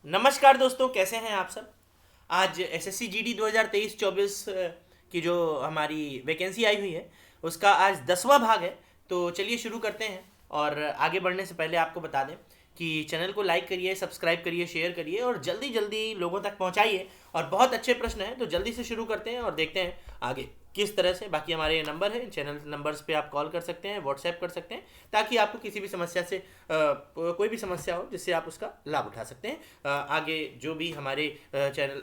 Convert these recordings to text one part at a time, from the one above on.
नमस्कार दोस्तों, कैसे हैं आप सब। आज एसएससी जीडी 2023-24 की जो हमारी वैकेंसी आई हुई है उसका आज 10वां भाग है। तो चलिए शुरू करते हैं। और आगे बढ़ने से पहले आपको बता दें कि चैनल को लाइक करिए, सब्सक्राइब करिए, शेयर करिए और जल्दी जल्दी लोगों तक पहुंचाइए। और बहुत अच्छे प्रश्न हैं तो जल्दी से शुरू करते हैं और देखते हैं आगे किस तरह से। बाकी हमारे ये नंबर है, चैनल नंबर्स पे आप कॉल कर सकते हैं, व्हाट्सएप कर सकते हैं, ताकि आपको किसी भी समस्या से कोई भी समस्या हो जिससे आप उसका लाभ उठा सकते हैं। आगे जो भी हमारे चैनल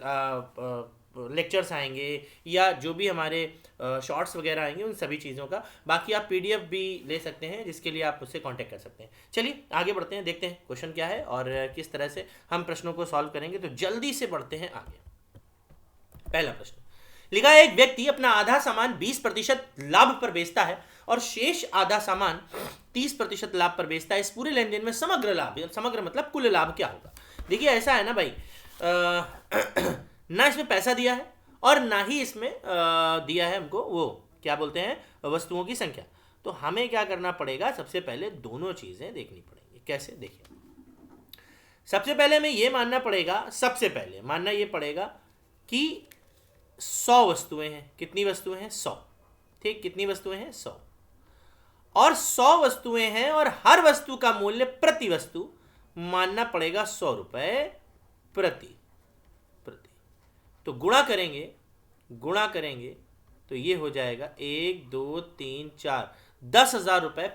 लेक्चर्स आएंगे या जो भी हमारे शॉर्ट्स वगैरह आएंगे उन सभी चीज़ों का, बाकी आप पीडीएफ भी ले सकते हैं जिसके लिए आप उससे कांटेक्ट कर सकते हैं। चलिए आगे बढ़ते हैं, देखते हैं क्वेश्चन क्या है और किस तरह से हम प्रश्नों को सॉल्व करेंगे। तो जल्दी से बढ़ते हैं आगे। पहला प्रश्न लिखा है, एक व्यक्ति अपना आधा सामान 20% लाभ पर बेचता है और शेष आधा सामान 30% लाभ पर बेचता है। इस पूरे लेन देन में समग्र लाभ, समग्र मतलब कुल लाभ क्या होगा। देखिए ऐसा है ना भाई, ना इसमें पैसा दिया है और ना ही इसमें दिया है हमको वो क्या बोलते हैं वस्तुओं की संख्या। तो हमें क्या करना पड़ेगा, सबसे पहले दोनों चीज़ें देखनी पड़ेंगी। कैसे, देखिए सबसे पहले हमें ये मानना पड़ेगा, सबसे पहले मानना ये पड़ेगा कि 100 वस्तुएं हैं। कितनी वस्तुएं हैं? 100। ठीक, कितनी वस्तुएं हैं? 100। और 100 वस्तुएं हैं और हर वस्तु का मूल्य प्रति वस्तु मानना पड़ेगा 100 रुपए प्रति प्रति। तो गुणा करेंगे, गुणा करेंगे तो ये हो जाएगा 1 2 3 4, 10,000 रुपए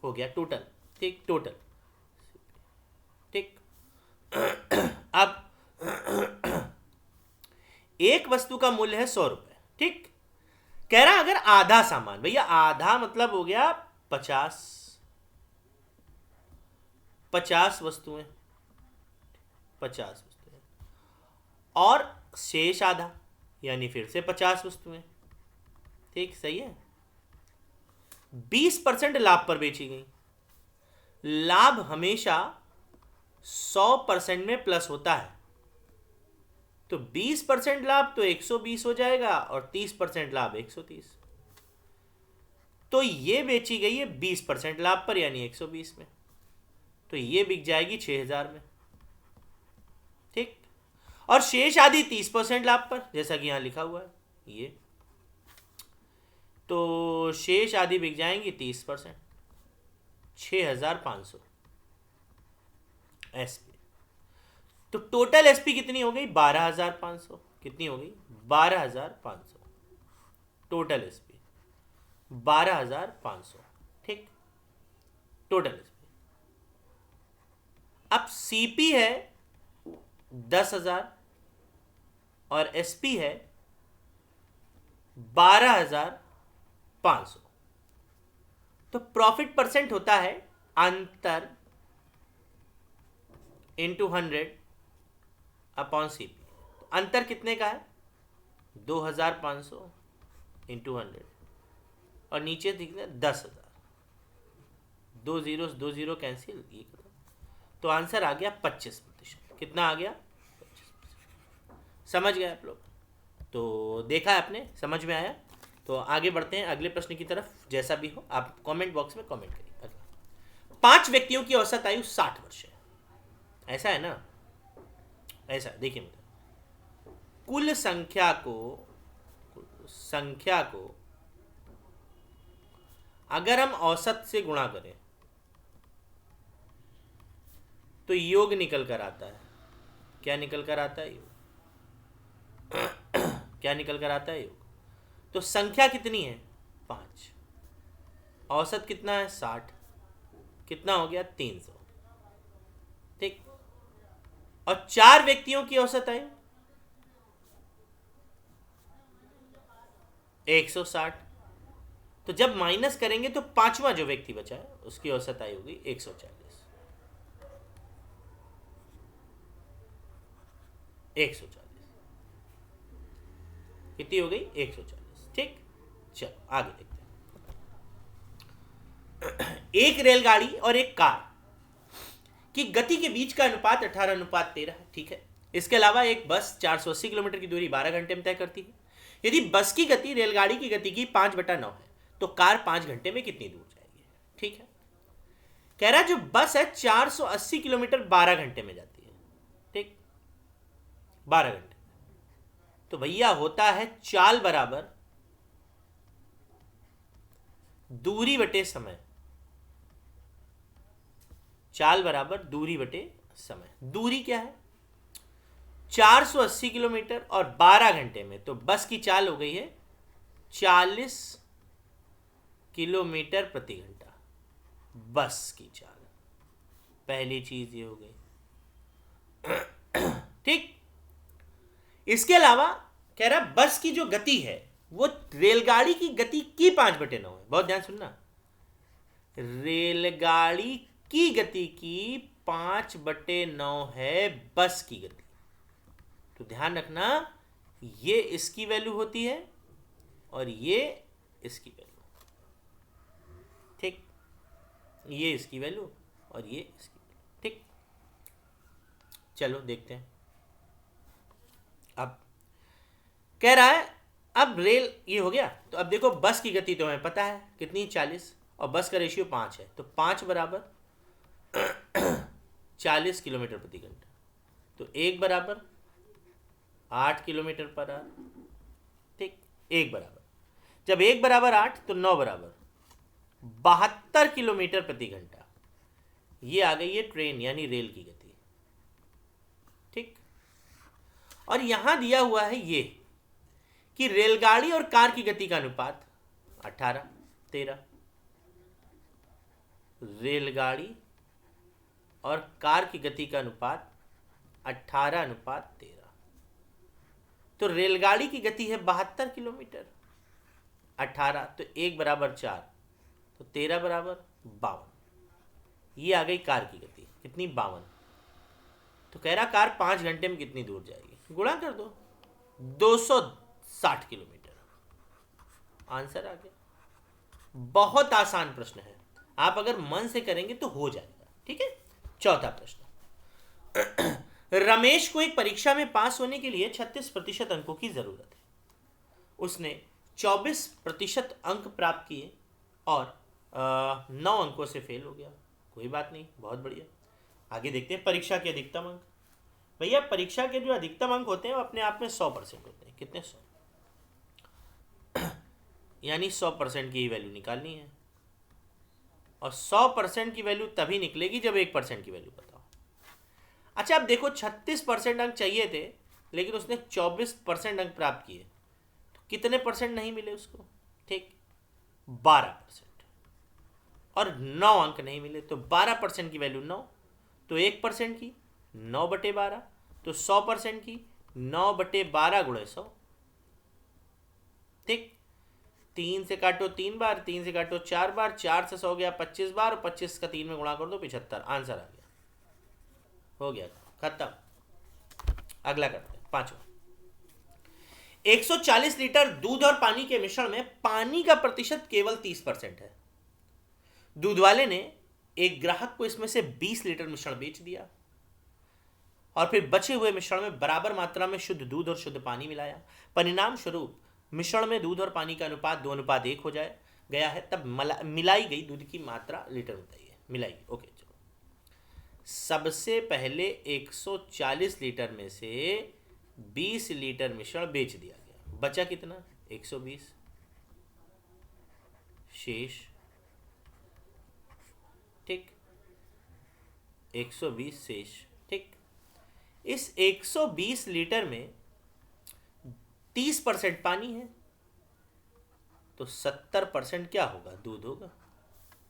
हो गया टोटल। ठीक, टोटल। ठीक। अब एक वस्तु का मूल्य है 100 रुपए। ठीक, कह रहा अगर आधा सामान, भैया आधा मतलब हो गया 50, 50 वस्तुएं, 50 वस्तुएं और शेष आधा यानी फिर से 50 वस्तुएं। ठीक, सही है। 20% लाभ पर बेची गई। लाभ हमेशा 100% में प्लस होता है, तो 20% लाभ तो 120 हो जाएगा और 30% लाभ 130। तो ये बेची गई है 20% लाभ पर यानी 120 में, तो ये बिक जाएगी 6,000 में। ठीक, और शेष आधी 30% लाभ पर, जैसा कि यहां लिखा हुआ है ये, तो शेष आधी बिक जाएंगी 30%, 6,500 एसपी। तो टोटल एसपी कितनी हो गई? 12,500। कितनी हो गई? 12,500 टोटल एसपी, 12,500। ठीक, टोटल एसपी। अब सीपी है 10,000 और एसपी है 12,500। तो प्रॉफिट परसेंट होता है अंतर इंटू 100 अपॉन सीपी। अंतर कितने का है? 2,500 इंटू 100 और नीचे दिखना 10,000। 2 जीरो कैंसिल, ये खत्म। तो आंसर आ गया 25%। कितना आ गया? 25%। समझ गए आप लोग? तो देखा है आपने, समझ में आया? तो आगे बढ़ते हैं अगले प्रश्न की तरफ। जैसा भी हो आप कमेंट बॉक्स में कमेंट करिए। अगला, 5 व्यक्तियों की औसत आयु 60 वर्ष है। ऐसा है ना, ऐसा देखिए मतलब कुल संख्या को अगर हम औसत से गुणा करें तो योग निकल कर आता है। क्या निकल कर आता है? योग। क्या निकल कर आता है? योग। तो संख्या कितनी है? 5। औसत कितना है? 60। कितना हो गया? 300। ठीक, और 4 व्यक्तियों की औसत आयु 160। तो जब माइनस करेंगे तो पांचवा जो व्यक्ति बचा है उसकी औसत आयु होगी 140। 140 कितनी हो गई? 140। ठीक, चलो आगे देखते हैं। एक रेलगाड़ी और एक कार की गति के बीच का अनुपात 18:13 है। ठीक है। इसके अलावा एक बस 480 किलोमीटर की दूरी 12 घंटे में तय करती है। यदि बस की गति रेलगाड़ी की गति की 5/9 है तो कार 5 घंटे में कितनी दूर जाएगी? ठीक है। कह रहा है जो बस है 480 किलोमीटर 12 घंटे में जाती है। ठीक, 12 घंटे। तो भैया होता है चाल बराबर दूरी बटे समय। चाल बराबर दूरी बटे समय। दूरी क्या है? 480 किलोमीटर और 12 घंटे में, तो बस की चाल हो गई है 40 किलोमीटर प्रति घंटा। बस की चाल, पहली चीज ये हो गई। ठीक। इसके अलावा कह रहा बस की जो गति है वो रेलगाड़ी की गति की 5/9 है। बहुत ध्यान सुनना, रेलगाड़ी की गति की 5/9 है बस की गति। तो ध्यान रखना, ये इसकी वैल्यू होती है और ये इसकी वैल्यू। ठीक, ये इसकी वैल्यू और ये इसकी वैल्यू। ठीक, चलो देखते हैं। अब कह रहा है अब रेल ये हो गया, तो अब देखो बस की गति तो हमें पता है कितनी, 40, और बस का रेशियो 5 है, तो 5 बराबर 40 किलोमीटर प्रति घंटा। तो 1 बराबर 8 किलोमीटर पर आवर। ठीक, 1 बराबर, जब 1 बराबर 8 तो 9 बराबर 72 किलोमीटर प्रति घंटा। ये आ गई है ट्रेन यानी रेल की गति। ठीक, और यहां दिया हुआ है ये कि रेलगाड़ी और कार की गति का अनुपात 18:13। रेलगाड़ी और कार की गति का अनुपात 18:13। तो रेलगाड़ी की गति है 72 किलोमीटर, 18 तो 1 बराबर 4, तो 13 बराबर 52। ये आ गई कार की गति, कितनी, 52। तो कह रहा कार 5 घंटे में कितनी दूर जाएगी, गुणा कर दो, 260 किलोमीटर। आंसर आ गया। बहुत आसान प्रश्न है, आप अगर मन से करेंगे तो हो जाएगा। ठीक है, चौथा प्रश्न। रमेश को एक परीक्षा में पास होने के लिए 36% अंकों की जरूरत है। उसने 24% अंक प्राप्त किए और 9 अंकों से फेल हो गया। कोई बात नहीं, बहुत बढ़िया। आगे देखते हैं परीक्षा के अधिकतम अंक। भैया परीक्षा के जो अधिकतम अंक होते हैं वो अपने आप में 100% होते हैं। कितने? 100। यानी 100% की वैल्यू निकालनी है, और 100% की वैल्यू तभी निकलेगी जब 1% की वैल्यू बताओ। अच्छा, अब देखो 36% अंक चाहिए थे लेकिन उसने 24% अंक प्राप्त किए, तो कितने परसेंट नहीं मिले उसको? ठीक, 12%। और 9 अंक नहीं मिले, तो 12% की वैल्यू 9, तो 1% की 9/12, तो 100% की 9/12 गुणे 100। ठीक, 3 से काटो 3 बार, 3 से काटो 4 बार, 4 से 100 गया 25 बार, और 25 का 3 में गुणा कर दो 75। आंसर आ गया, हो गया, खत्म। अगला करते हैं, पांचवा। 140 लीटर दूध और पानी के मिश्रण में पानी का प्रतिशत केवल 30% है। दूध वाले ने एक ग्राहक को इसमें से 20 लीटर मिश्रण बेच दिया और फिर बचे हुए मिश्रण में बराबर मात्रा में शुद्ध दूध और शुद्ध पानी मिलाया। परिणाम स्वरूप मिश्रण में दूध और पानी का अनुपात 2:1 हो जाए गया है। तब मिलाई गई दूध की मात्रा लीटर बताइए। मिलाई, ओके चलो। सबसे पहले 140 लीटर में से 20 लीटर मिश्रण बेच दिया गया, बचा कितना? 120 शेष। ठीक, 120 शेष। ठीक, इस 120 लीटर में 30% पानी है, तो 70% क्या होगा? दूध होगा।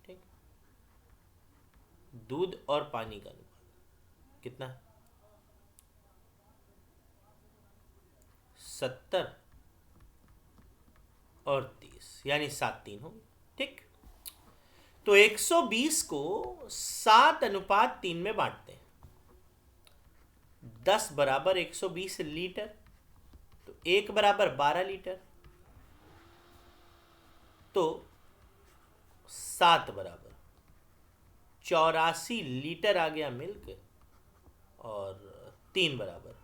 ठीक, दूध और पानी का अनुपात कितना? 70 और 30, यानी 7:3 होगी। ठीक, तो 120 को 7:3 में बांटते हैं। 10 बराबर 120 लीटर, तो 1 बराबर 12 लीटर, तो 7 बराबर 84 लीटर आ गया मिल्क, और 3 बराबर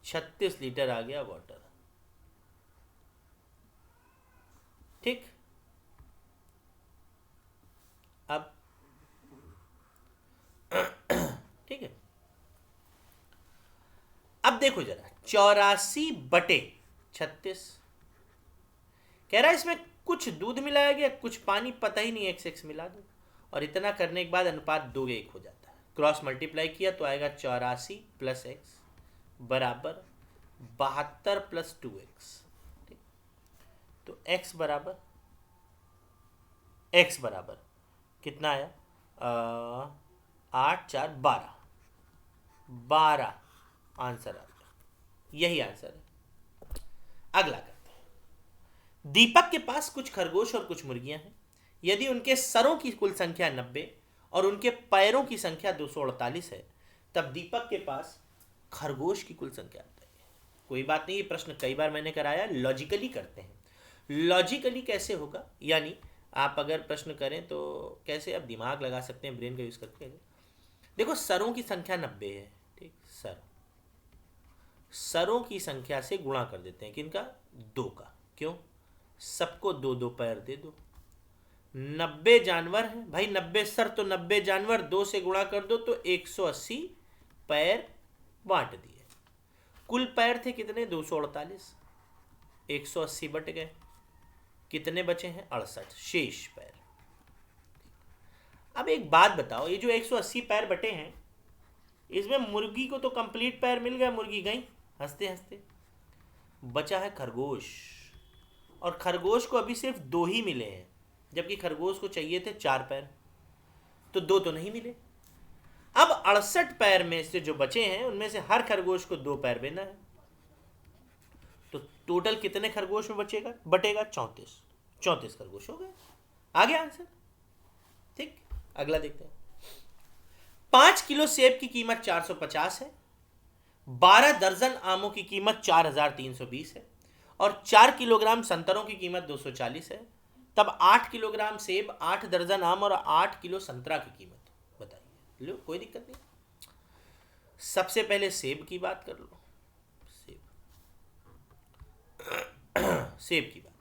36 लीटर आ गया वाटर। ठीक, अब ठीक है, अब देखो जरा, 84/36 कह रहा है इसमें कुछ दूध मिलाया गया, कुछ पानी, पता ही नहीं, एक्स एक्स मिला दो, और इतना करने के बाद अनुपात 2:1 हो जाता है। क्रॉस मल्टीप्लाई किया तो आएगा 84 + x बराबर 72 + 2x। तो x बराबर कितना आया, 8 4 12, 12 आंसर आ गया। यही आंसर है। अगला करते हैं। दीपक के पास कुछ खरगोश और कुछ मुर्गियां हैं। यदि उनके सरों की कुल संख्या 90 और उनके पैरों की संख्या 248 है, तब दीपक के पास खरगोश की कुल संख्या बताइए। कोई बात नहीं, ये प्रश्न कई बार मैंने कराया, लॉजिकली करते हैं। लॉजिकली कैसे होगा, यानी आप अगर प्रश्न करें तो कैसे आप दिमाग लगा सकते हैं, ब्रेन का यूज करके। देखो, सरों की संख्या 90 है, ठीक, सरों की संख्या से गुणा कर देते हैं, किनका, 2 का। क्यों, सबको 2 पैर दे दो। 90 जानवर हैं भाई, 90 सर तो 90 जानवर, 2 से गुणा कर दो तो 180 पैर बांट दिए। कुल पैर थे कितने, 248, 180 बट गए, कितने बचे हैं, 68 शेष पैर। अब एक बात बताओ, ये जो 180 पैर बटे हैं, इसमें मुर्गी को तो कंप्लीट पैर मिल गया, मुर्गी गई हंसते हंसते। बचा है खरगोश, और खरगोश को अभी सिर्फ 2 ही मिले हैं, जबकि खरगोश को चाहिए थे 4 पैर, तो 2 तो नहीं मिले। अब 68 पैर में से जो बचे हैं, उनमें से हर खरगोश को 2 पैर देना है, तो टोटल कितने खरगोश में बटेगा, 34 खरगोश हो गए। आ गया आंसर, ठीक। अगला देखते हैं। 5 किलो सेब की कीमत 450 है, 12 दर्जन आमों की कीमत 4320 है, और 4 किलोग्राम संतरों की कीमत 240 है। तब 8 किलोग्राम सेब, 8 दर्जन आम और 8 किलो संतरा की कीमत बताइए। लो, कोई दिक्कत नहीं। सबसे पहले सेब की बात कर लो। सेब की बात,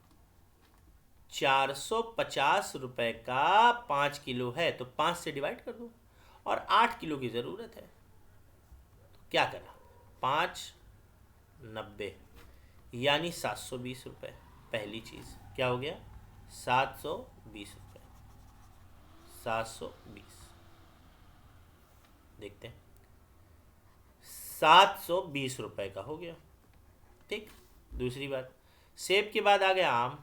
450 रुपए का 5 किलो है, तो 5 से डिवाइड कर दो, और 8 किलो की ज़रूरत है, तो क्या करा, 5 90 यानी 720 रुपये। पहली चीज़ क्या हो गया, 720 रुपये, 720। देखते हैं, 720 रुपये का हो गया, ठीक। दूसरी बात, सेब के बाद आ गया आम,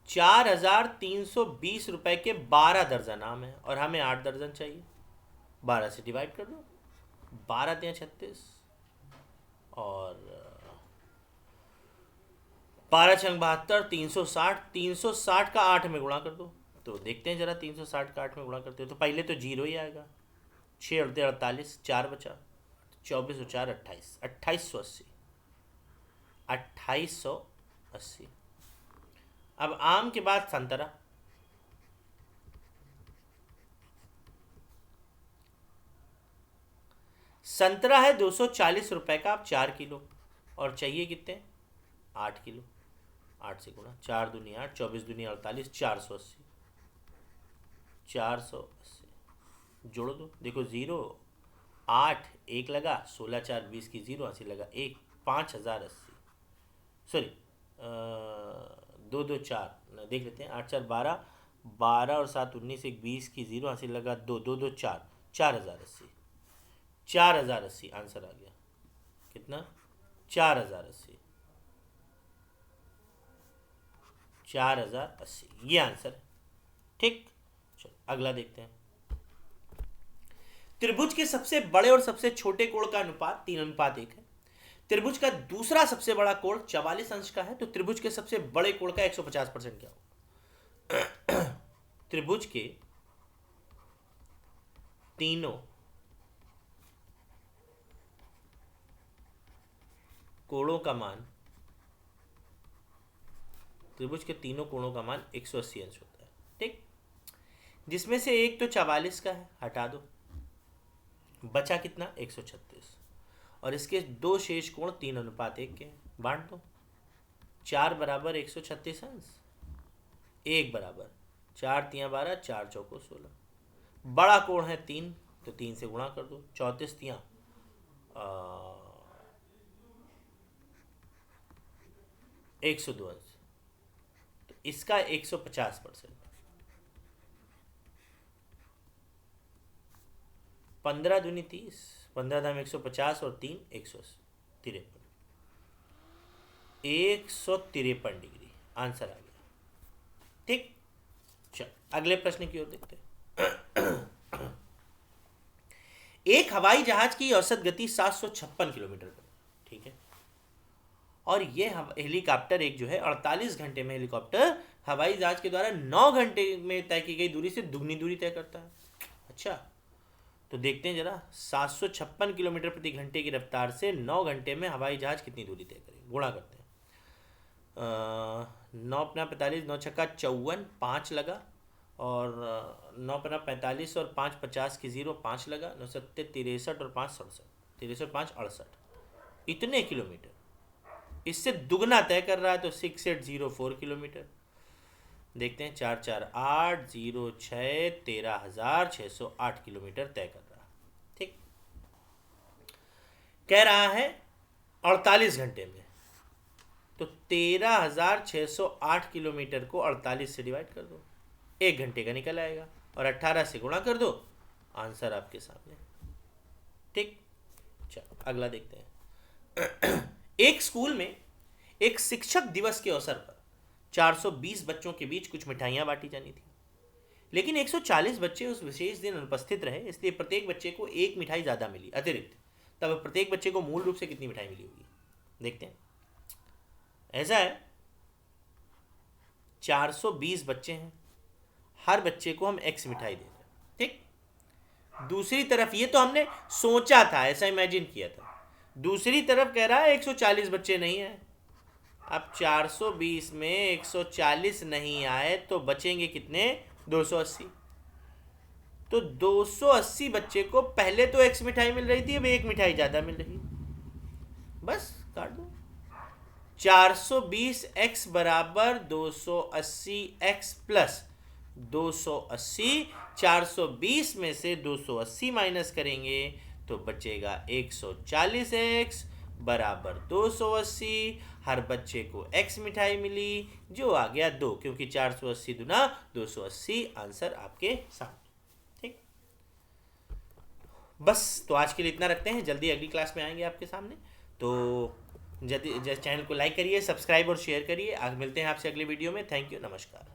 4320 रुपए के 12 दर्जन आम है, और हमें 8 दर्जन चाहिए। 12 से डिवाइड कर दो, 12 × 36, और 12 × 72, 360। 360 का 8 में गुणा कर दो, तो देखते हैं जरा, 360 का 8 में गुणा करते हो तो पहले तो 0 ही आएगा। 6 × 48, 4 बचा, 24 और 4 28, 2880, 2880। अब आम के बाद संतरा, संतरा है 240 रुपए का, अब 4 किलो, और चाहिए कितने, 8 किलो। 8 से गुणा, 4 दूनी 8, 24 दूनी 48, 480, 480 जोड़ दो। देखो 0 8 1 लगा, 16 4 20 की 0, 80 लगा 1, 5080, सॉरी 2 2 4, देख लेते हैं, 8 4 12, 12 और 7 19, 1 20 की 0, 80 लगा 2 2 2 4, 4080, 4080 आंसर आ गया। कितना, 4080, 4080, ये आंसर है, ठीक। चलो अगला देखते हैं। त्रिभुज के सबसे बड़े और सबसे छोटे कोण का अनुपात 3:1 है। त्रिभुज का दूसरा सबसे बड़ा कोण 44 अंश का है, तो त्रिभुज के सबसे बड़े कोण का 150% क्या होगा। त्रिभुज के तीनों कोणों का मान, त्रिभुज के तीनों कोणों का मान 180 अंश होता है, ठीक। जिसमें से एक तो 44 का है, हटा दो, बचा कितना, 136, और इसके 2 शेष कोण 3:1 के, बांट दो। 4 बराबर 136 अंश, 1 बराबर 4 × 12, 4 × 4 = 16। बड़ा कोण है 3, तो 3 से गुणा कर दो, 34 × 102 अंश, तो इसका 150%। 15 दूनी 30, 15 दाम 150 और 3 153, 153 डिग्री आंसर आ गया। ठीक, चल अगले प्रश्न की ओर देखते हैं। एक हवाई जहाज की औसत गति 756 किलोमीटर पर, ठीक है, और ये हेलीकॉप्टर एक जो है 48 घंटे में हेलीकॉप्टर हवाई जहाज के द्वारा 9 घंटे में तय की गई दूरी से दुगनी दूरी तय करता है। अच्छा, तो देखते हैं जरा, 756 किलोमीटर प्रति घंटे की रफ्तार से 9 घंटे में हवाई जहाज कितनी दूरी तय करेगा। गुणा करते हैं, 9 अपना 45, 9 छक्का 54, 5 लगा, और 9 अपना 45 और 5 50 की 0, 5 लगा, 9 सत्ते 63 और 5 67, 63 5 68, इतने किलोमीटर इससे दुगना तय कर रहा है, तो 6804 किलोमीटर। देखते हैं, 4 4 8 0 6 13,608 किलोमीटर तय कर रहा है। ठीक, कह रहा है 48 घंटे में, तो 13,608 किलोमीटर को 48 से डिवाइड कर दो, 1 घंटे का निकल आएगा, और 18 से गुणा कर दो, आंसर आपके सामने। ठीक, चलो अगला देखते हैं। एक स्कूल में एक शिक्षक दिवस के अवसर पर 420 बच्चों के बीच कुछ मिठाइयां बांटी जानी थी, लेकिन 140 बच्चे उस विशेष दिन अनुपस्थित रहे, इसलिए प्रत्येक बच्चे को एक मिठाई ज़्यादा मिली अतिरिक्त। तब प्रत्येक बच्चे को मूल रूप से कितनी मिठाई मिली होगी। देखते हैं, ऐसा है 420 बच्चे हैं, हर बच्चे को हम एक्स मिठाई दे रहे हैं। ठीक, दूसरी तरफ ये तो हमने सोचा था, ऐसा इमेजिन किया था, दूसरी तरफ कह रहा है 140 बच्चे नहीं है। अब 420 में 140 नहीं आए तो बचेंगे कितने, 280। तो 280 बच्चे को पहले तो एक्स मिठाई मिल रही थी, अब एक मिठाई ज़्यादा मिल रही, बस काट दो। 420 एक्स बराबर 280 एक्स प्लस 280, 420 में से 280 माइनस करेंगे तो बचेगा 140 एक्स बराबर 280। हर बच्चे को एक्स मिठाई मिली, जो आ गया 2, क्योंकि 480 दुना 280, आंसर आपके सामने। ठीक, बस तो आज के लिए इतना रखते हैं, जल्दी अगली क्लास में आएंगे आपके सामने। तो जल्दी चैनल को लाइक करिए, सब्सक्राइब और शेयर करिए। आज मिलते हैं आपसे अगले वीडियो में। थैंक यू, नमस्कार।